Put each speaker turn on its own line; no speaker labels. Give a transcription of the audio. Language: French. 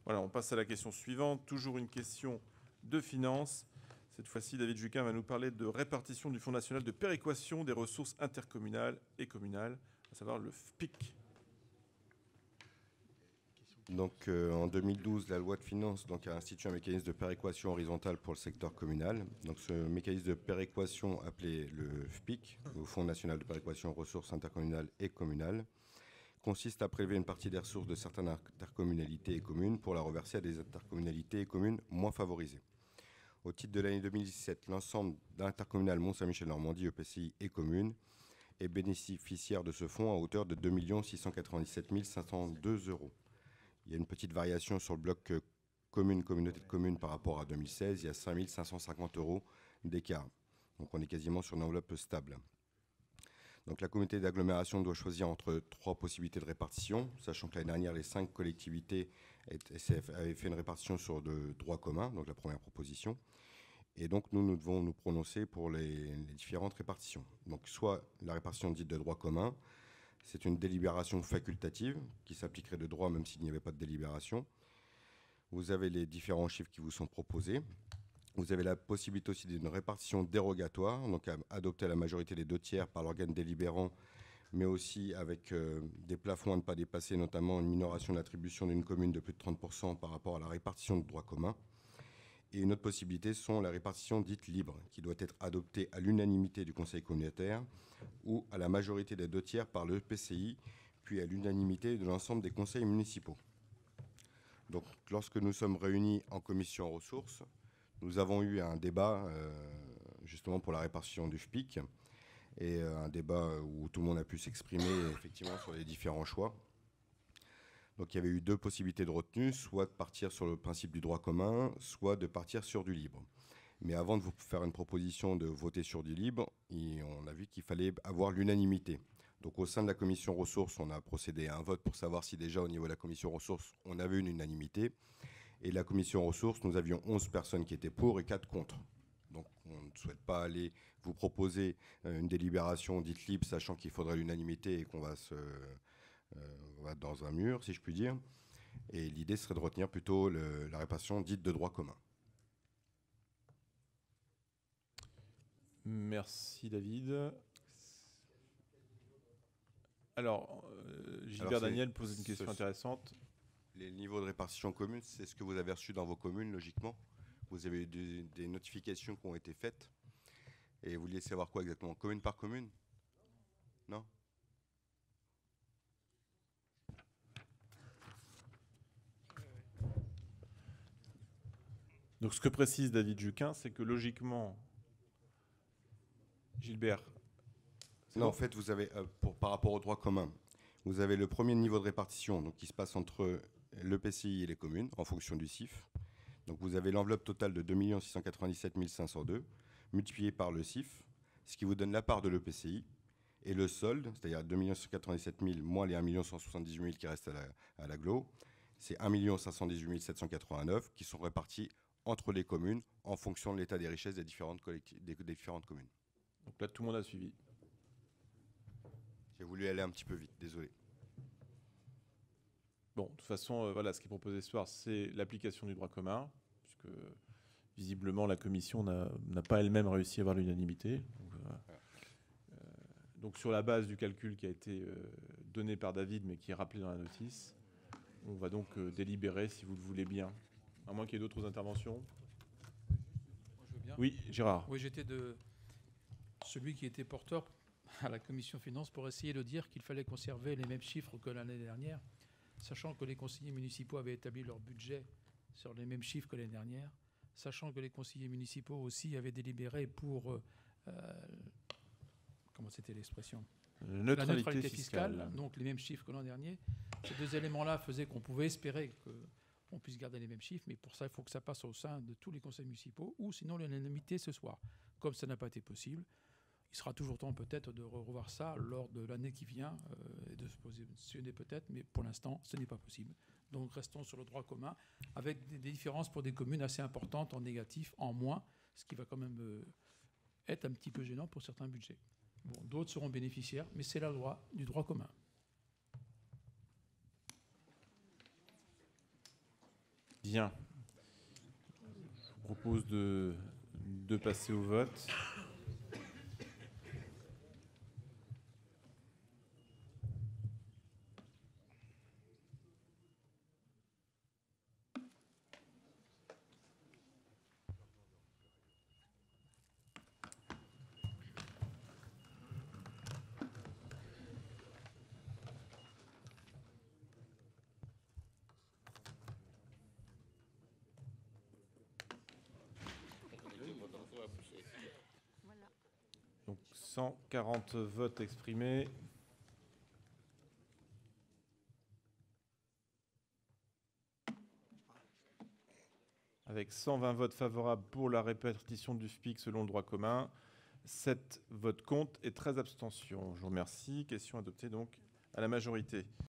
Voilà, on passe à la question suivante. Toujours une question de finances. Cette fois-ci, David Juquin va nous parler de répartition du Fonds national de péréquation des ressources intercommunales et communales, à savoir le FPIC.
Donc, en 2012, la loi de finances a institué un mécanisme de péréquation horizontale pour le secteur communal. Donc, ce mécanisme de péréquation, appelé le FPIC, le Fonds national de péréquation aux ressources intercommunales et communales, consiste à prélever une partie des ressources de certaines intercommunalités et communes pour la reverser à des intercommunalités et communes moins favorisées. Au titre de l'année 2017, l'ensemble d'intercommunales Mont-Saint-Michel-Normandie, EPCI et communes est bénéficiaire de ce fonds à hauteur de 2 697 502 €. Il y a une petite variation sur le bloc communauté de communes par rapport à 2016. Il y a 5 550 € d'écart. Donc on est quasiment sur une enveloppe stable. Donc la communauté d'agglomération doit choisir entre 3 possibilités de répartition, sachant que l'année dernière, les 5 collectivités SCF avaient fait une répartition sur de droit commun, donc la première proposition. Et donc nous devons nous prononcer pour les différentes répartitions. Donc soit la répartition dite de droit commun, c'est une délibération facultative qui s'appliquerait de droit même s'il n'y avait pas de délibération. Vous avez les différents chiffres qui vous sont proposés. Vous avez la possibilité aussi d'une répartition dérogatoire, donc adoptée à la majorité des 2/3 par l'organe délibérant, mais aussi avec des plafonds à ne pas dépasser, notamment une minoration de l'attribution d'une commune de plus de 30% par rapport à la répartition de droit commun. Et une autre possibilité sont la répartition dite libre, qui doit être adoptée à l'unanimité du conseil communautaire ou à la majorité des 2/3 par le PCI, puis à l'unanimité de l'ensemble des conseils municipaux. Donc, lorsque nous sommes réunis en commission ressources, nous avons eu un débat justement pour la répartition du FPIC et un débat où tout le monde a pu s'exprimer effectivement sur les différents choix. Donc il y avait eu 2 possibilités de retenue, soit de partir sur le principe du droit commun, soit de partir sur du libre. Mais avant de vous faire une proposition de voter sur du libre, on a vu qu'il fallait avoir l'unanimité. Donc au sein de la commission ressources, on a procédé à un vote pour savoir si déjà au niveau de la commission ressources, on avait une unanimité. Et la commission ressources, nous avions 11 personnes qui étaient pour et 4 contre. Donc on ne souhaite pas aller vous proposer une délibération dite libre, sachant qu'il faudrait l'unanimité et qu'on va dans un mur, si je puis dire. Et l'idée serait de retenir plutôt la répartition dite de droit commun.
Merci David. Alors, Gilbert Daniel pose une question intéressante.
Les niveaux de répartition commune, c'est ce que vous avez reçu dans vos communes, logiquement. Vous avez eu des notifications qui ont été faites. Et vous vouliez savoir quoi exactement? Commune par commune? Non?
Donc ce que précise David Juquin, c'est que logiquement, Gilbert...
Non, en fait, vous avez, par rapport au droit commun, vous avez le premier niveau de répartition donc, qui se passe entre l'EPCI et les communes, en fonction du CIF. Donc vous avez l'enveloppe totale de 2 697 502, multipliée par le CIF, ce qui vous donne la part de l'EPCI, et le solde, c'est-à-dire 2 197 000 moins les 1 178 000 qui restent à l'agglo, c'est 1 518 789 qui sont répartis entre les communes en fonction de l'état des richesses des différentes communes.
Donc là, tout le monde a suivi.
J'ai voulu aller un petit peu vite, désolé.
Bon, de toute façon, voilà, ce qui est proposé ce soir, c'est l'application du droit commun, puisque visiblement la commission n'a pas elle-même réussi à avoir l'unanimité. Donc sur la base du calcul qui a été donné par David, mais qui est rappelé dans la notice, on va donc délibérer, si vous le voulez bien. À moins qu'il y ait d'autres interventions.
Moi, je veux bien.
Oui, Gérard.
Oui, j'étais de celui qui était porteur à la commission finances pour essayer de dire qu'il fallait conserver les mêmes chiffres que l'année dernière, sachant que les conseillers municipaux avaient établi leur budget sur les mêmes chiffres que l'année dernière, sachant que les conseillers municipaux aussi avaient délibéré pour... comment c'était l'expression? La neutralité fiscale, donc les mêmes chiffres que l'an dernier. Ces 2 éléments-là faisaient qu'on pouvait espérer qu'on puisse garder les mêmes chiffres, mais pour ça, il faut que ça passe au sein de tous les conseils municipaux, ou sinon l'unanimité ce soir. Comme ça n'a pas été possible, il sera toujours temps peut-être de revoir ça lors de l'année qui vient et de se positionner peut-être, mais pour l'instant, ce n'est pas possible. Donc restons sur le droit commun, avec des différences pour des communes assez importantes en négatif, en moins, ce qui va quand même être un petit peu gênant pour certains budgets. Bon, d'autres seront bénéficiaires, mais c'est la loi du droit commun.
Bien. Je vous propose de passer au vote. Donc 140 votes exprimés. Avec 120 votes favorables pour la répartition du FPIC selon le droit commun, 7 votes contre et 13 abstentions. Je vous remercie. Question adoptée donc à la majorité.